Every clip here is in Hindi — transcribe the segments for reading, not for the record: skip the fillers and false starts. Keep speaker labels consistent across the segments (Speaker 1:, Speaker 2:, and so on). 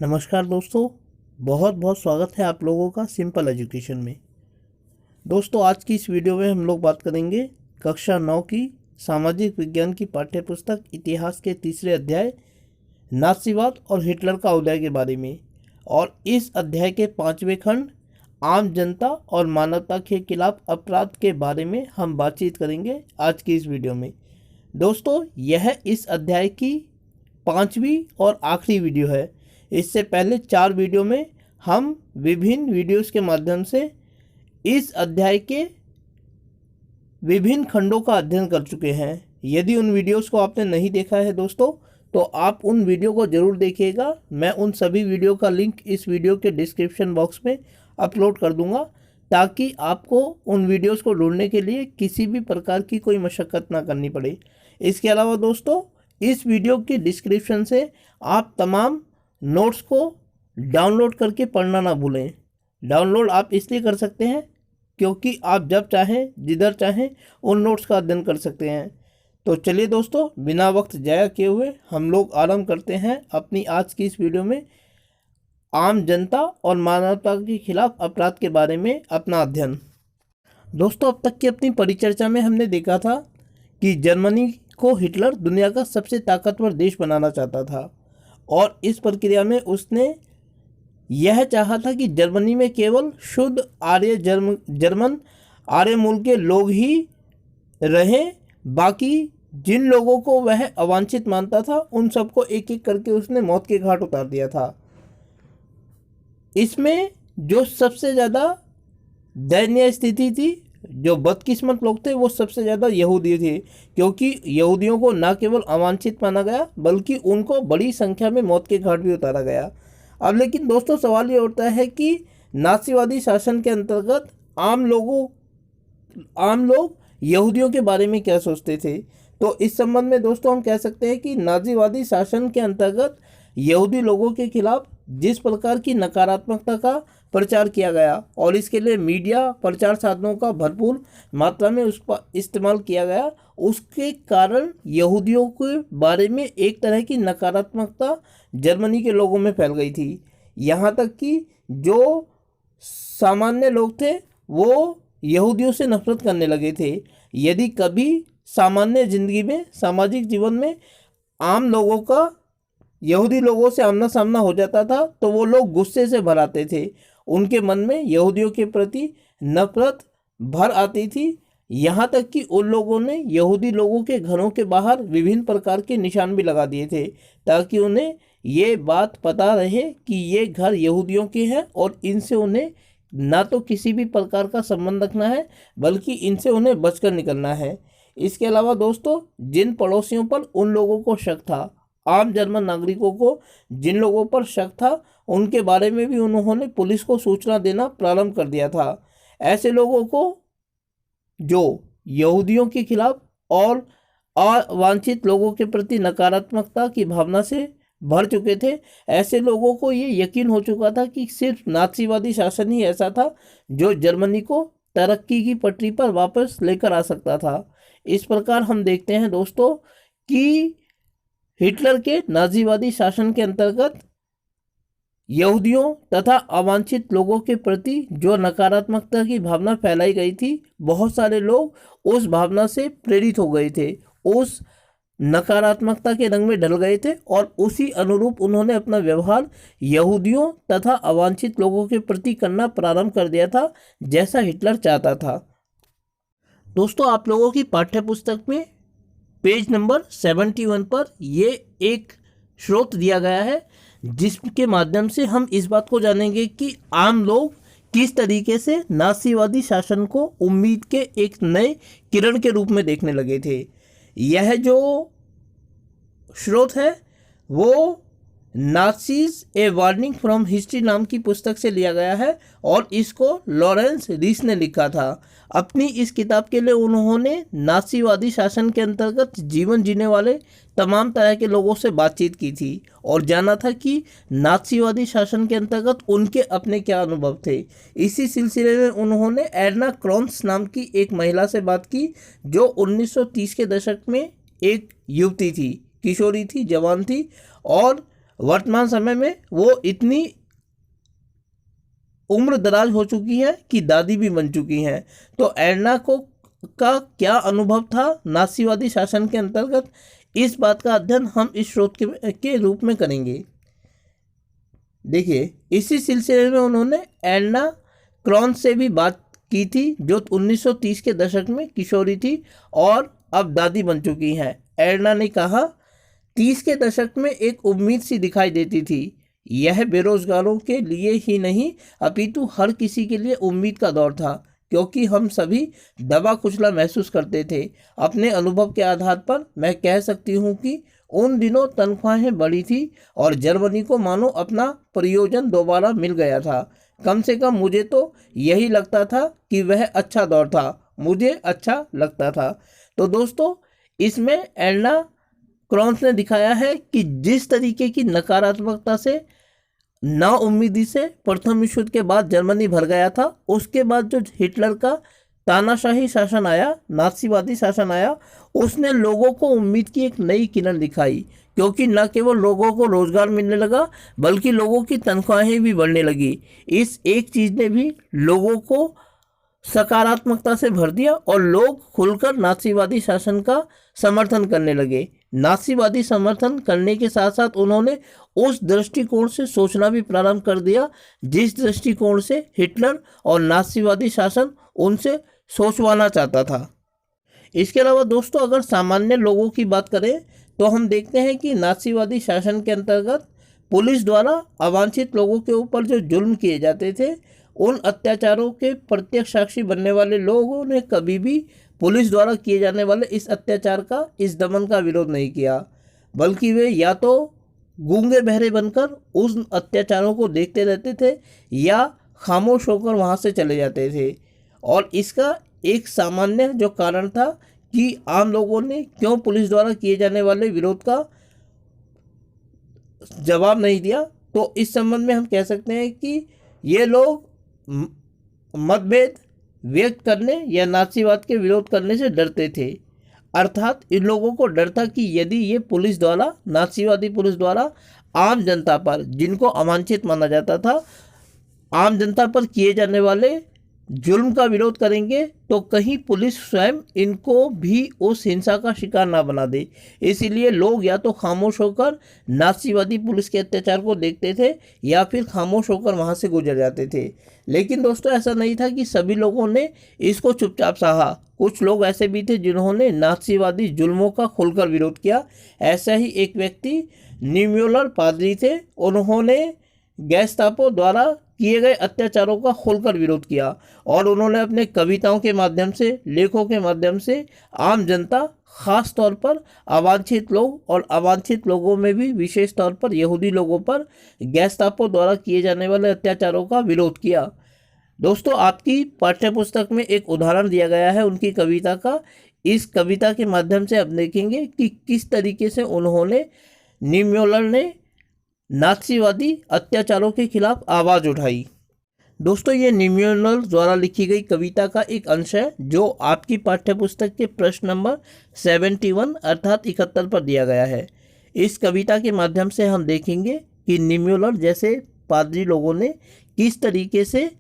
Speaker 1: नमस्कार दोस्तों, बहुत बहुत स्वागत है आप लोगों का सिंपल एजुकेशन में। दोस्तों, आज की इस वीडियो में हम लोग बात करेंगे कक्षा 9 की सामाजिक विज्ञान की पाठ्यपुस्तक इतिहास के तीसरे अध्याय नाज़ीवाद और हिटलर का उदय के बारे में। और इस अध्याय के 5वें खंड आम जनता और मानवता के खिलाफ अपराध के बारे में हम बातचीत करेंगे आज की इस वीडियो में। दोस्तों, यह इस अध्याय की 5वीं और आखिरी वीडियो है। इससे पहले 4 वीडियो में हम विभिन्न वीडियोस के माध्यम से इस अध्याय के विभिन्न खंडों का अध्ययन कर चुके हैं। यदि उन वीडियोस को आपने नहीं देखा है दोस्तों, तो आप उन वीडियो को ज़रूर देखिएगा। मैं उन सभी वीडियो का लिंक इस वीडियो के डिस्क्रिप्शन बॉक्स में अपलोड कर दूंगा, ताकि आपको उन वीडियोस को ढूंढने के लिए किसी भी प्रकार की कोई मशक्क़त ना करनी पड़े। इसके अलावा दोस्तों, इस वीडियो की डिस्क्रिप्शन से आप तमाम नोट्स को डाउनलोड करके पढ़ना ना भूलें। डाउनलोड आप इसलिए कर सकते हैं क्योंकि आप जब चाहें जिधर चाहें उन नोट्स का अध्ययन कर सकते हैं। तो चलिए दोस्तों, बिना वक्त ज़ाया किए हुए हम लोग आरंभ करते हैं अपनी आज की इस वीडियो में आम जनता और मानवता के खिलाफ अपराध के बारे में अपना अध्ययन। दोस्तों, अब तक की अपनी परिचर्चा में हमने देखा था कि जर्मनी को हिटलर दुनिया का सबसे ताकतवर देश बनाना चाहता था, और इस प्रक्रिया में उसने यह चाहा था कि जर्मनी में केवल शुद्ध आर्य जर्मन आर्य मूल के लोग ही रहें। बाकी जिन लोगों को वह अवांछित मानता था उन सबको एक एक करके उसने मौत के घाट उतार दिया था। इसमें जो सबसे ज़्यादा दयनीय स्थिति थी, जो बदकिस्मत लोग थे, वो सबसे ज़्यादा यहूदी थे, क्योंकि यहूदियों को न केवल अवांछित माना गया बल्कि उनको बड़ी संख्या में मौत के घाट भी उतारा गया। अब लेकिन दोस्तों, सवाल ये उठता है कि नाज़ीवादी शासन के अंतर्गत आम लोग यहूदियों के बारे में क्या सोचते थे। तो इस संबंध में दोस्तों हम कह सकते हैं कि नाज़ीवादी शासन के अंतर्गत यहूदी लोगों के खिलाफ जिस प्रकार की नकारात्मकता का प्रचार किया गया और इसके लिए मीडिया प्रचार साधनों का भरपूर मात्रा में उसका इस्तेमाल किया गया, उसके कारण यहूदियों के बारे में एक तरह की नकारात्मकता जर्मनी के लोगों में फैल गई थी। यहाँ तक कि जो सामान्य लोग थे वो यहूदियों से नफरत करने लगे थे। यदि कभी सामान्य जिंदगी में, सामाजिक जीवन में आम लोगों का यहूदी लोगों से आमना सामना हो जाता था तो वो लोग गुस्से से भर आते थे। उनके मन में यहूदियों के प्रति नफरत भर आती थी। यहाँ तक कि उन लोगों ने यहूदी लोगों के घरों के बाहर विभिन्न प्रकार के निशान भी लगा दिए थे, ताकि उन्हें ये बात पता रहे कि ये घर यहूदियों के हैं और इनसे उन्हें ना तो किसी भी प्रकार का संबंध रखना है, बल्कि इनसे उन्हें बचकर निकलना है। इसके अलावा दोस्तों, जिन पड़ोसियों पर उन लोगों को शक था, आम जर्मन नागरिकों को जिन लोगों पर शक था, उनके बारे में भी उन्होंने पुलिस को सूचना देना प्रारंभ कर दिया था। ऐसे लोगों को जो यहूदियों के खिलाफ और अवांछित लोगों के प्रति नकारात्मकता की भावना से भर चुके थे, ऐसे लोगों को ये यकीन हो चुका था कि सिर्फ नाज़ीवादी शासन ही ऐसा था जो जर्मनी को तरक्की की पटरी पर वापस लेकर आ सकता था। इस प्रकार हम देखते हैं दोस्तों कि हिटलर के नाज़ीवादी शासन के अंतर्गत यहूदियों तथा अवांछित लोगों के प्रति जो नकारात्मकता की भावना फैलाई गई थी, बहुत सारे लोग उस भावना से प्रेरित हो गए थे, उस नकारात्मकता के रंग में ढल गए थे, और उसी अनुरूप उन्होंने अपना व्यवहार यहूदियों तथा अवांछित लोगों के प्रति करना प्रारंभ कर दिया था, जैसा हिटलर चाहता था। दोस्तों, आप लोगों की पाठ्यपुस्तक में पेज नंबर 71 पर ये एक स्रोत दिया गया है, जिसके माध्यम से हम इस बात को जानेंगे कि आम लोग किस तरीके से नाज़ीवादी शासन को उम्मीद के एक नए किरण के रूप में देखने लगे थे। यह जो स्रोत है वो नाज़ीज़ ए वार्निंग फ्रॉम हिस्ट्री नाम की पुस्तक से लिया गया है, और इसको लॉरेंस रीस ने लिखा था। अपनी इस किताब के लिए उन्होंने नाज़ीवादी शासन के अंतर्गत जीवन जीने वाले तमाम तरह के लोगों से बातचीत की थी और जाना था कि नाज़ीवादी शासन के अंतर्गत उनके अपने क्या अनुभव थे। इसी सिलसिले में उन्होंने एडना क्रॉन्स नाम की एक महिला से बात की, जो 1930 के दशक में एक युवती थी, किशोरी थी, जवान थी, और वर्तमान समय में वो इतनी उम्र दराज हो चुकी है कि दादी भी बन चुकी हैं। तो एरना को का क्या अनुभव था नासीवादी शासन के अंतर्गत, इस बात का अध्ययन हम इस स्रोत के रूप में करेंगे। देखिए, इसी सिलसिले में उन्होंने एरना क्रॉन से भी बात की थी, जो 1930 के दशक में किशोरी थी और अब दादी बन चुकी हैं। एरना ने कहा, 30 के दशक में एक उम्मीद सी दिखाई देती थी। यह बेरोजगारों के लिए ही नहीं अपितु हर किसी के लिए उम्मीद का दौर था, क्योंकि हम सभी दबा कुचला महसूस करते थे। अपने अनुभव के आधार पर मैं कह सकती हूँ कि उन दिनों तनख्वाहें बढ़ी थी और जर्मनी को मानो अपना प्रयोजन दोबारा मिल गया था। कम से कम मुझे तो यही लगता था कि वह अच्छा दौर था, मुझे अच्छा लगता था। तो दोस्तों, इसमें एरना क्रॉन्स ने दिखाया है कि जिस तरीके की नकारात्मकता से, नाउम्मीदी से प्रथम विश्व युद्ध के बाद जर्मनी भर गया था, उसके बाद जो हिटलर का तानाशाही शासन आया, नासीवादी शासन आया, उसने लोगों को उम्मीद की एक नई किरण दिखाई, क्योंकि न केवल लोगों को रोजगार मिलने लगा बल्कि लोगों की तनख्वाहें भी बढ़ने लगी। इस एक चीज़ ने भी लोगों को सकारात्मकता से भर दिया और लोग खुलकर नासीवादी शासन का समर्थन करने लगे। नासीवादी समर्थन करने के साथ साथ उन्होंने उस दृष्टिकोण से सोचना भी प्रारंभ कर दिया जिस दृष्टिकोण से हिटलर और नासीवादी शासन उनसे सोचवाना चाहता था। इसके अलावा दोस्तों, अगर सामान्य लोगों की बात करें तो हम देखते हैं कि नासीवादी शासन के अंतर्गत पुलिस द्वारा अवांछित लोगों के ऊपर जो जुल्म किए जाते थे, उन अत्याचारों के प्रत्यक्ष साक्षी बनने वाले लोगों ने कभी भी पुलिस द्वारा किए जाने वाले इस अत्याचार का, इस दमन का विरोध नहीं किया, बल्कि वे या तो गूंगे बहरे बनकर उन अत्याचारों को देखते रहते थे या खामोश होकर वहाँ से चले जाते थे। और इसका एक सामान्य जो कारण था कि आम लोगों ने क्यों पुलिस द्वारा किए जाने वाले विरोध का जवाब नहीं दिया। तो इस संबंध में हम कह सकते हैं कि ये लोग मतभेद व्यक्त करने या नासीवाद के विरोध करने से डरते थे। अर्थात इन लोगों को डर था कि यदि ये पुलिस द्वारा, नासीवादी पुलिस द्वारा आम जनता पर, जिनको अवांछित माना जाता था, आम जनता पर किए जाने वाले जुल्म का विरोध करेंगे तो कहीं पुलिस स्वयं इनको भी उस हिंसा का शिकार ना बना दे। इसीलिए लोग या तो खामोश होकर नासीवादी पुलिस के अत्याचार को देखते थे या फिर खामोश होकर वहाँ से गुजर जाते थे। लेकिन दोस्तों, ऐसा नहीं था कि सभी लोगों ने इसको चुपचाप सहा। कुछ लोग ऐसे भी थे जिन्होंने नासीवादी जुल्मों का खुलकर विरोध किया। ऐसा ही एक व्यक्ति निम्यूलर पादरी थे। उन्होंने गेस्टापो द्वारा किए गए अत्याचारों का खुलकर विरोध किया और उन्होंने अपने कविताओं के माध्यम से, लेखों के माध्यम से आम जनता, खास तौर पर अवांछित लोग और अवांछित लोगों में भी विशेष तौर पर यहूदी लोगों पर गेस्टापो द्वारा किए जाने वाले अत्याचारों का विरोध किया। दोस्तों, आपकी पाठ्यपुस्तक में एक उदाहरण दिया गया है उनकी कविता का। इस कविता के माध्यम से आप देखेंगे कि किस तरीके से उन्होंने, निम्यूलर ने, नासीवादी अत्याचारों के खिलाफ आवाज़ उठाई। दोस्तों, ये निम्यूलर द्वारा लिखी गई कविता का एक अंश है जो आपकी पाठ्यपुस्तक के प्रश्न नंबर 71 अर्थात 71 पर दिया गया है। इस कविता के माध्यम से हम देखेंगे कि निम्यूलर जैसे पादरी लोगों ने किस तरीके से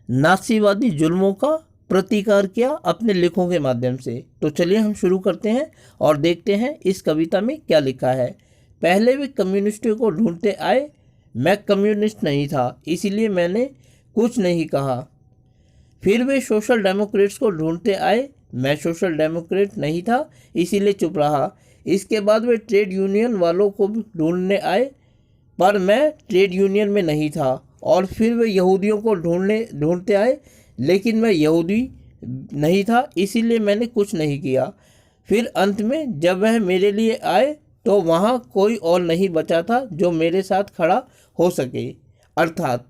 Speaker 1: नासीवादी जुल्मों का प्रतिकार किया अपने लेखों के माध्यम से। तो चलिए हम शुरू करते हैं और देखते हैं इस कविता में क्या लिखा है। पहले वे कम्युनिस्टों को ढूंढते आए, मैं कम्युनिस्ट नहीं था इसलिए मैंने कुछ नहीं कहा। फिर वे सोशल डेमोक्रेट्स को ढूंढते आए, मैं सोशल डेमोक्रेट नहीं था इसीलिए चुप रहा। इसके बाद वे ट्रेड यूनियन वालों को ढूंढने आए पर मैं ट्रेड यूनियन में नहीं था। और फिर वे यहूदियों को ढूंढते आए लेकिन मैं यहूदी नहीं था इसीलिए मैंने कुछ नहीं किया। फिर अंत में जब वह मेरे लिए आए तो वहाँ कोई और नहीं बचा था जो मेरे साथ खड़ा हो सके। अर्थात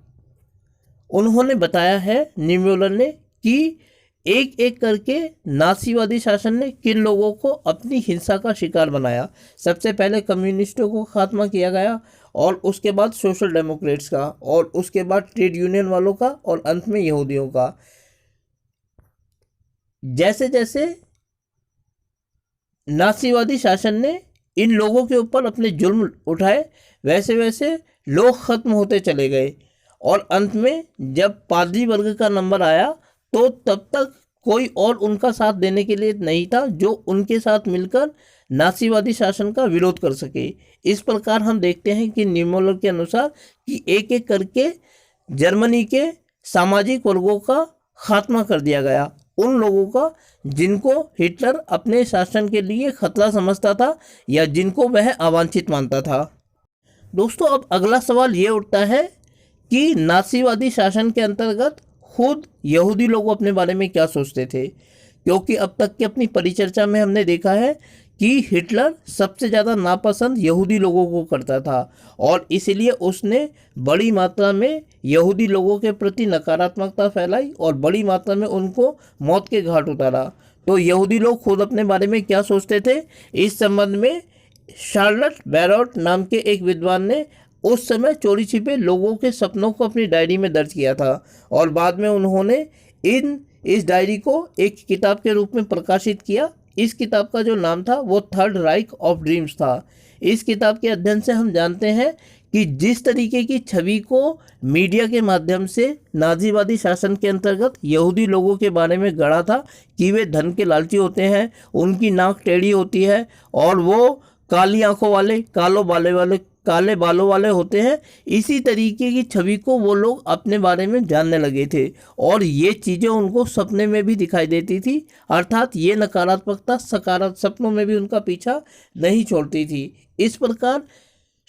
Speaker 1: उन्होंने बताया है, निम्यूलर ने, कि एक एक करके नासीवादी शासन ने किन लोगों को अपनी हिंसा का शिकार बनाया। सबसे पहले कम्युनिस्टों को खात्मा किया गया और उसके बाद सोशल डेमोक्रेट्स का और उसके बाद ट्रेड यूनियन वालों का और अंत में यहूदियों का। जैसे जैसे नासीवादी शासन ने इन लोगों के ऊपर अपने जुल्म उठाए, वैसे वैसे लोग ख़त्म होते चले गए। और अंत में जब पादरी वर्ग का नंबर आया तो तब तक कोई और उनका साथ देने के लिए नहीं था जो उनके साथ मिलकर नासीवादी शासन का विरोध कर सके। इस प्रकार हम देखते हैं कि निमोलर के अनुसार कि एक एक करके जर्मनी के सामाजिक वर्गों का खात्मा कर दिया गया, उन लोगों का जिनको हिटलर अपने शासन के लिए खतरा समझता था या जिनको वह अवांछित मानता था। दोस्तों, अब अगला सवाल ये उठता है कि नासीवादी शासन के अंतर्गत खुद यहूदी लोग अपने बारे में क्या सोचते थे, क्योंकि अब तक की अपनी परिचर्चा में हमने देखा है कि हिटलर सबसे ज़्यादा नापसंद यहूदी लोगों को करता था और इसलिए उसने बड़ी मात्रा में यहूदी लोगों के प्रति नकारात्मकता फैलाई और बड़ी मात्रा में उनको मौत के घाट उतारा। तो यहूदी लोग खुद अपने बारे में क्या सोचते थे, इस संबंध में शार्लट बैरोट नाम के एक विद्वान ने उस समय चोरी छिपे लोगों के सपनों को अपनी डायरी में दर्ज किया था और बाद में उन्होंने इस डायरी को एक किताब के रूप में प्रकाशित किया। इस किताब का जो नाम था वो थर्ड राइक ऑफ ड्रीम्स था। इस किताब के अध्ययन से हम जानते हैं कि जिस तरीके की छवि को मीडिया के माध्यम से नाजीवादी शासन के अंतर्गत यहूदी लोगों के बारे में गढ़ा था कि वे धन के लालची होते हैं, उनकी नाक टेढ़ी होती है और वो काली आंखों वाले, काले बालों वाले होते हैं, इसी तरीके की छवि को वो लोग अपने बारे में जानने लगे थे और ये चीज़ें उनको सपने में भी दिखाई देती थी। अर्थात ये नकारात्मकता सकारात्मक सपनों में भी उनका पीछा नहीं छोड़ती थी। इस प्रकार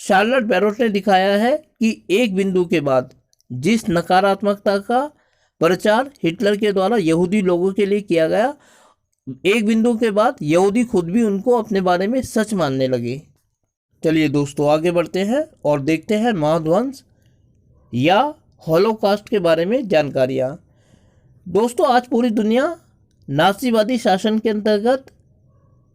Speaker 1: शार्लट बैरोट ने दिखाया है कि एक बिंदु के बाद जिस नकारात्मकता का प्रचार हिटलर के द्वारा यहूदी लोगों के लिए किया गया, एक बिंदु के बाद यहूदी खुद भी उनको अपने बारे में सच मानने लगे। चलिए दोस्तों, आगे बढ़ते हैं और देखते हैं महाध्वंस या हॉलोकास्ट के बारे में जानकारियाँ। दोस्तों, आज पूरी दुनिया नासीवादी शासन के अंतर्गत,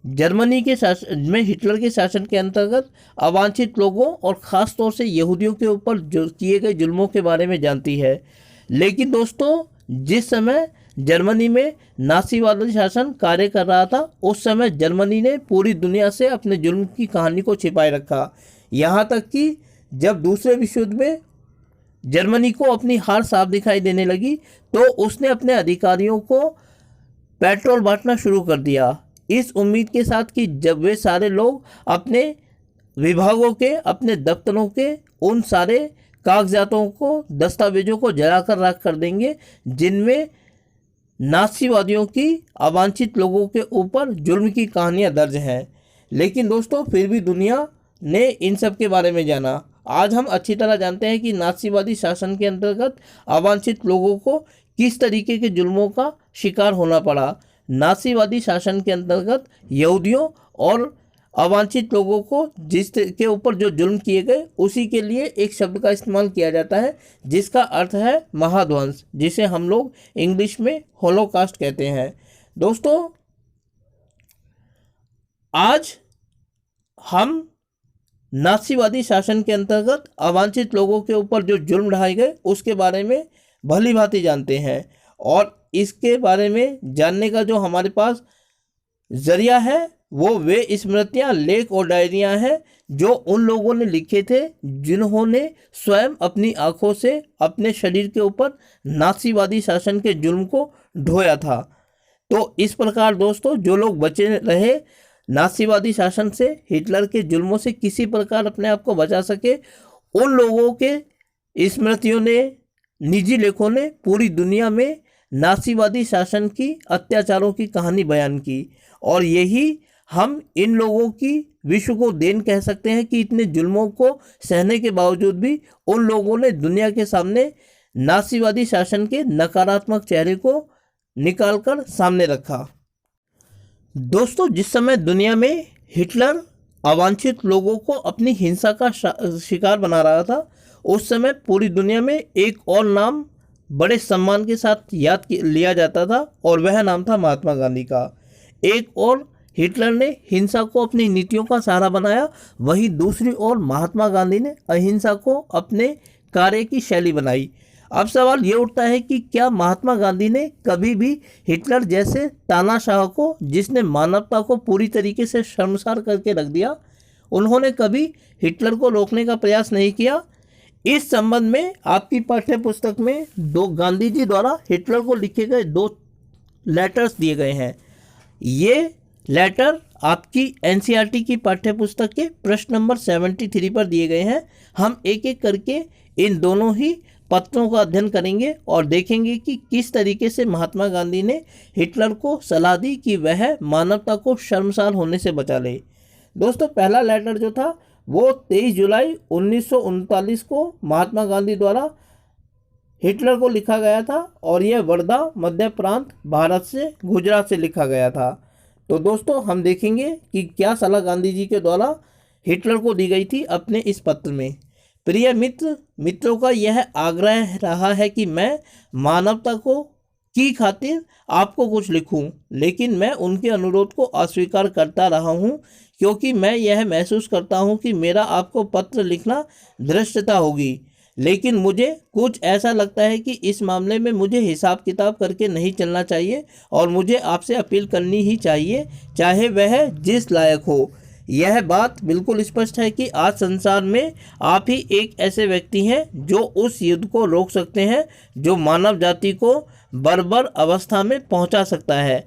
Speaker 1: जर्मनी के शासन में हिटलर के शासन के अंतर्गत अवांछित लोगों और ख़ास तौर से यहूदियों के ऊपर जो किए गए जुल्मों के बारे में जानती है। लेकिन दोस्तों, जिस समय जर्मनी में नासीवादी शासन कार्य कर रहा था, उस समय जर्मनी ने पूरी दुनिया से अपने जुल्म की कहानी को छिपाए रखा। यहाँ तक कि जब दूसरे विश्व युद्ध में जर्मनी को अपनी हार साफ दिखाई देने लगी तो उसने अपने अधिकारियों को पेट्रोल बांटना शुरू कर दिया, इस उम्मीद के साथ कि जब वे सारे लोग अपने विभागों के, अपने दफ्तरों के उन सारे कागजातों को, दस्तावेजों को जलाकर राख कर देंगे जिनमें नासीवादियों की अवांछित लोगों के ऊपर जुल्म की कहानियां दर्ज हैं। लेकिन दोस्तों, फिर भी दुनिया ने इन सब के बारे में जाना। आज हम अच्छी तरह जानते हैं कि नासीवादी शासन के अंतर्गत अवांछित लोगों को किस तरीके के जुल्मों का शिकार होना पड़ा। नासीवादी शासन के अंतर्गत यहूदियों और अवांछित लोगों को जिसके ऊपर जो जुल्म किए गए, उसी के लिए एक शब्द का इस्तेमाल किया जाता है जिसका अर्थ है महाध्वंस, जिसे हम लोग इंग्लिश में होलोकास्ट कहते हैं। दोस्तों, आज हम नासीवादी शासन के अंतर्गत अवांछित लोगों के ऊपर जो जुल्म ढाए गए उसके बारे में भली भांति जानते हैं और इसके बारे में जानने का जो हमारे पास जरिया है वो वे स्मृतियाँ, लेख और डायरियाँ हैं जो उन लोगों ने लिखे थे जिन्होंने स्वयं अपनी आंखों से अपने शरीर के ऊपर नासीवादी शासन के जुल्म को ढोया था। तो इस प्रकार दोस्तों, जो लोग बचे रहे नासीवादी शासन से, हिटलर के जुल्मों से किसी प्रकार अपने आप को बचा सके, उन लोगों के स्मृतियों ने, निजी लेखों ने पूरी दुनिया में नासीवादी शासन की अत्याचारों की कहानी बयान की और यही हम इन लोगों की विश्व को देन कह सकते हैं कि इतने जुल्मों को सहने के बावजूद भी उन लोगों ने दुनिया के सामने नासीवादी शासन के नकारात्मक चेहरे को निकालकर सामने रखा। दोस्तों, जिस समय दुनिया में हिटलर अवांछित लोगों को अपनी हिंसा का शिकार बना रहा था, उस समय पूरी दुनिया में एक और नाम बड़े सम्मान के साथ याद लिया जाता था और वह नाम था महात्मा गांधी का। एक और हिटलर ने हिंसा को अपनी नीतियों का सहारा बनाया, वहीं दूसरी ओर महात्मा गांधी ने अहिंसा को अपने कार्य की शैली बनाई। अब सवाल ये उठता है कि क्या महात्मा गांधी ने कभी भी हिटलर जैसे तानाशाह को, जिसने मानवता को पूरी तरीके से शर्मसार करके रख दिया, उन्होंने कभी हिटलर को रोकने का प्रयास नहीं किया। इस संबंध में आपकी पाठ्य पुस्तक में गांधी जी द्वारा हिटलर को लिखे गए 2 लेटर्स दिए गए हैं। ये लेटर आपकी एनसीईआरटी की पाठ्य पुस्तक के प्रश्न नंबर 73 पर दिए गए हैं। हम एक एक करके इन दोनों ही पत्रों का अध्ययन करेंगे और देखेंगे कि किस तरीके से महात्मा गांधी ने हिटलर को सलाह दी कि वह मानवता को शर्मसार होने से बचा ले। दोस्तों, पहला लेटर जो था वो 23 जुलाई 1939 को महात्मा गांधी द्वारा हिटलर को लिखा गया था और यह वर्धा मध्य प्रांत भारत से गुजरात से लिखा गया था। तो दोस्तों, हम देखेंगे कि क्या सलाह गांधी जी के द्वारा हिटलर को दी गई थी अपने इस पत्र में। प्रिय मित्रों का यह आग्रह रहा है कि मैं मानवता की खातिर आपको कुछ लिखूं, लेकिन मैं उनके अनुरोध को अस्वीकार करता रहा हूं, क्योंकि मैं यह महसूस करता हूं कि मेरा आपको पत्र लिखना धृष्टता होगी। लेकिन मुझे कुछ ऐसा लगता है कि इस मामले में मुझे हिसाब किताब करके नहीं चलना चाहिए और मुझे आपसे अपील करनी ही चाहिए, चाहे वह जिस लायक हो। यह बात बिल्कुल स्पष्ट है कि आज संसार में आप ही एक ऐसे व्यक्ति हैं जो उस युद्ध को रोक सकते हैं जो मानव जाति को बर्बर अवस्था में पहुंचा सकता है।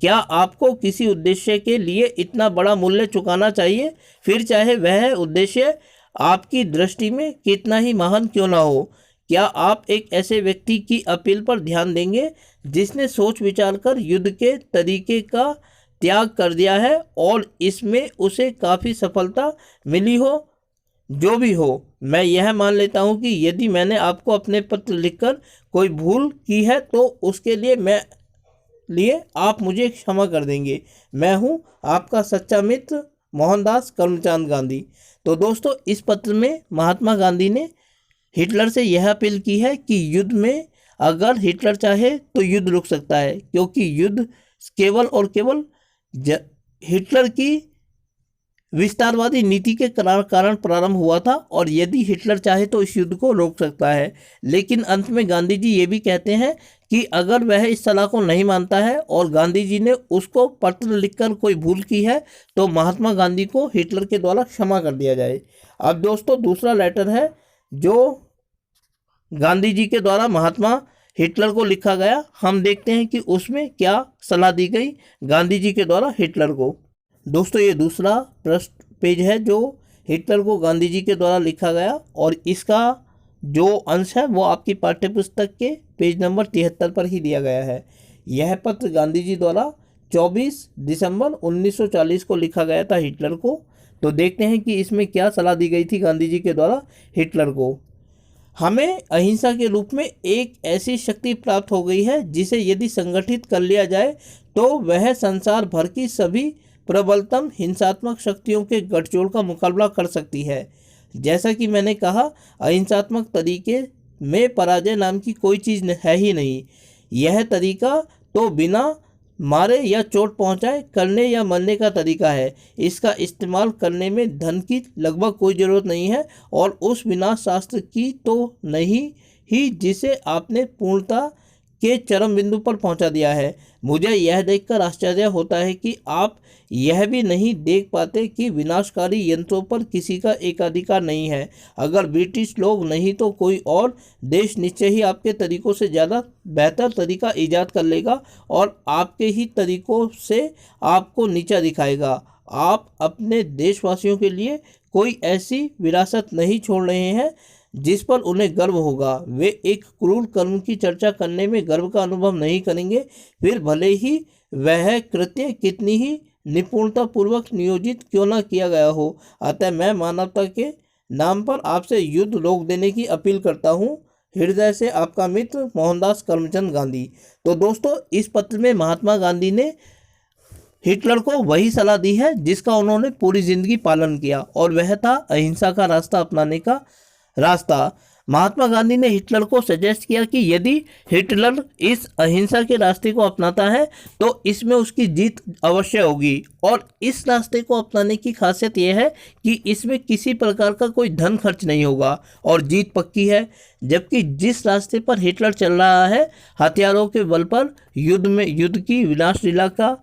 Speaker 1: क्या आपको किसी उद्देश्य के लिए इतना बड़ा मूल्य चुकाना चाहिए, फिर चाहे वह उद्देश्य आपकी दृष्टि में कितना ही महान क्यों ना हो? क्या आप एक ऐसे व्यक्ति की अपील पर ध्यान देंगे जिसने सोच विचार कर युद्ध के तरीके का त्याग कर दिया है और इसमें उसे काफ़ी सफलता मिली हो? जो भी हो, मैं यह मान लेता हूं कि यदि मैंने आपको अपने पत्र लिखकर कोई भूल की है तो उसके लिए आप मुझे क्षमा कर देंगे। मैं हूं आपका सच्चा मित्र मोहनदास करमचंद गांधी। तो दोस्तों, इस पत्र में महात्मा गांधी ने हिटलर से यह अपील की है कि युद्ध में अगर हिटलर चाहे तो युद्ध रुक सकता है, क्योंकि युद्ध केवल और केवल हिटलर की विस्तारवादी नीति के कारण प्रारंभ हुआ था और यदि हिटलर चाहे तो इस युद्ध को रोक सकता है। लेकिन अंत में गांधी जी ये भी कहते हैं कि अगर वह इस सलाह को नहीं मानता है और गांधी जी ने उसको पत्र लिखकर कोई भूल की है तो महात्मा गांधी को हिटलर के द्वारा क्षमा कर दिया जाए। अब दोस्तों, दूसरा लेटर है जो गांधी जी के द्वारा महात्मा हिटलर को लिखा गया। हम देखते हैं कि उसमें क्या सलाह दी गई गांधी जी के द्वारा हिटलर को। दोस्तों, ये दूसरा पेज है जो हिटलर को गांधी जी के द्वारा लिखा गया और इसका जो अंश है वो आपकी पाठ्यपुस्तक के पेज नंबर 73 पर ही दिया गया है। यह पत्र गांधी जी द्वारा 24 दिसंबर 1940 को लिखा गया था हिटलर को। तो देखते हैं कि इसमें क्या सलाह दी गई थी गांधी जी के द्वारा हिटलर को। हमें अहिंसा के रूप में एक ऐसी शक्ति प्राप्त हो गई है जिसे यदि संगठित कर लिया जाए तो वह संसार भर की सभी प्रबलतम हिंसात्मक शक्तियों के गठजोड़ का मुकाबला कर सकती है। जैसा कि मैंने कहा, अहिंसात्मक तरीके में पराजय नाम की कोई चीज़ है ही नहीं। यह तरीका तो बिना मारे या चोट पहुंचाए करने या मरने का तरीका है। इसका इस्तेमाल करने में धन की लगभग कोई ज़रूरत नहीं है और उस विनाश शास्त्र की तो नहीं ही जिसे आपने पूर्णता के चरम बिंदु पर पहुंचा दिया है। मुझे यह देखकर आश्चर्य होता है कि आप यह भी नहीं देख पाते कि विनाशकारी यंत्रों पर किसी का एकाधिकार नहीं है। अगर ब्रिटिश लोग नहीं तो कोई और देश निश्चय ही आपके तरीकों से ज़्यादा बेहतर तरीका ईजाद कर लेगा और आपके ही तरीकों से आपको नीचा दिखाएगा। आप अपने देशवासियों के लिए कोई ऐसी विरासत नहीं छोड़ रहे हैं जिस पर उन्हें गर्व होगा। वे एक क्रूर कर्म की चर्चा करने में गर्व का अनुभव नहीं करेंगे, फिर भले ही वह कृत्य कितनी ही निपुणतापूर्वक नियोजित क्यों न किया गया हो। अतः मैं मानवता के नाम पर आपसे युद्ध रोक देने की अपील करता हूँ। हृदय से आपका मित्र मोहनदास करमचंद गांधी। तो दोस्तों, इस पत्र में महात्मा गांधी ने हिटलर को वही सलाह दी है जिसका उन्होंने पूरी जिंदगी पालन किया और वह था अहिंसा का रास्ता अपनाने का रास्ता। महात्मा गांधी ने हिटलर को सजेस्ट किया कि यदि हिटलर इस अहिंसा के रास्ते को अपनाता है तो इसमें उसकी जीत अवश्य होगी और इस रास्ते को अपनाने की खासियत यह है कि इसमें किसी प्रकार का कोई धन खर्च नहीं होगा और जीत पक्की है। जबकि जिस रास्ते पर हिटलर चल रहा है, हथियारों के बल पर युद्ध की विनाश लीला का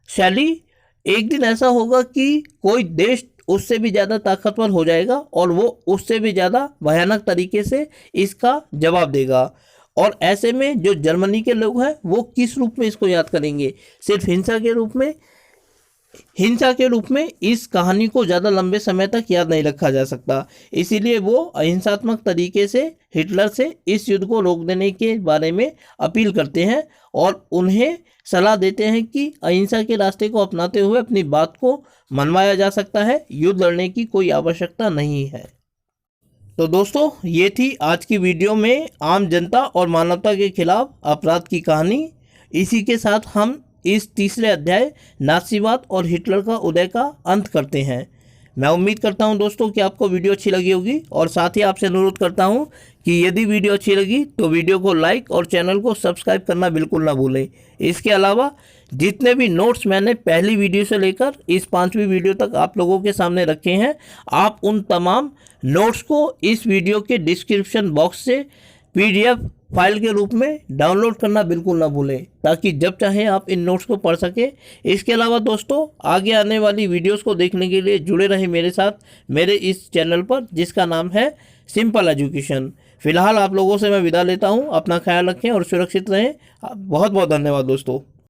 Speaker 1: शैली, एक दिन ऐसा होगा कि कोई देश उससे भी ज़्यादा ताकतवर हो जाएगा और वो उससे भी ज़्यादा भयानक तरीके से इसका जवाब देगा। और ऐसे में जो जर्मनी के लोग हैं वो किस रूप में इसको याद करेंगे? सिर्फ हिंसा के रूप में इस कहानी को ज़्यादा लंबे समय तक याद नहीं रखा जा सकता। इसीलिए वो अहिंसात्मक तरीके से हिटलर से इस युद्ध को रोक देने के बारे में अपील करते हैं और उन्हें सलाह देते हैं कि अहिंसा के रास्ते को अपनाते हुए अपनी बात को मनवाया जा सकता है, युद्ध लड़ने की कोई आवश्यकता नहीं है। तो दोस्तों, ये थी आज की वीडियो में आम जनता और मानवता के खिलाफ अपराध की कहानी। इसी के साथ हम इस तीसरे अध्याय नाज़ीवाद और हिटलर का उदय का अंत करते हैं। मैं उम्मीद करता हूं दोस्तों कि आपको वीडियो अच्छी लगी होगी और साथ ही आपसे अनुरोध करता हूं कि यदि वीडियो अच्छी लगी तो वीडियो को लाइक और चैनल को सब्सक्राइब करना बिल्कुल ना भूलें। इसके अलावा जितने भी नोट्स मैंने पहली वीडियो से लेकर इस 5वीं वीडियो तक आप लोगों के सामने रखे हैं, आप उन तमाम नोट्स को इस वीडियो के डिस्क्रिप्शन बॉक्स से PDF फाइल के रूप में डाउनलोड करना बिल्कुल ना भूलें, ताकि जब चाहे आप इन नोट्स को पढ़ सकें। इसके अलावा दोस्तों, आगे आने वाली वीडियोस को देखने के लिए जुड़े रहें मेरे साथ मेरे इस चैनल पर, जिसका नाम है सिंपल एजुकेशन। फिलहाल आप लोगों से मैं विदा लेता हूं। अपना ख्याल रखें और सुरक्षित रहें। बहुत बहुत धन्यवाद दोस्तों।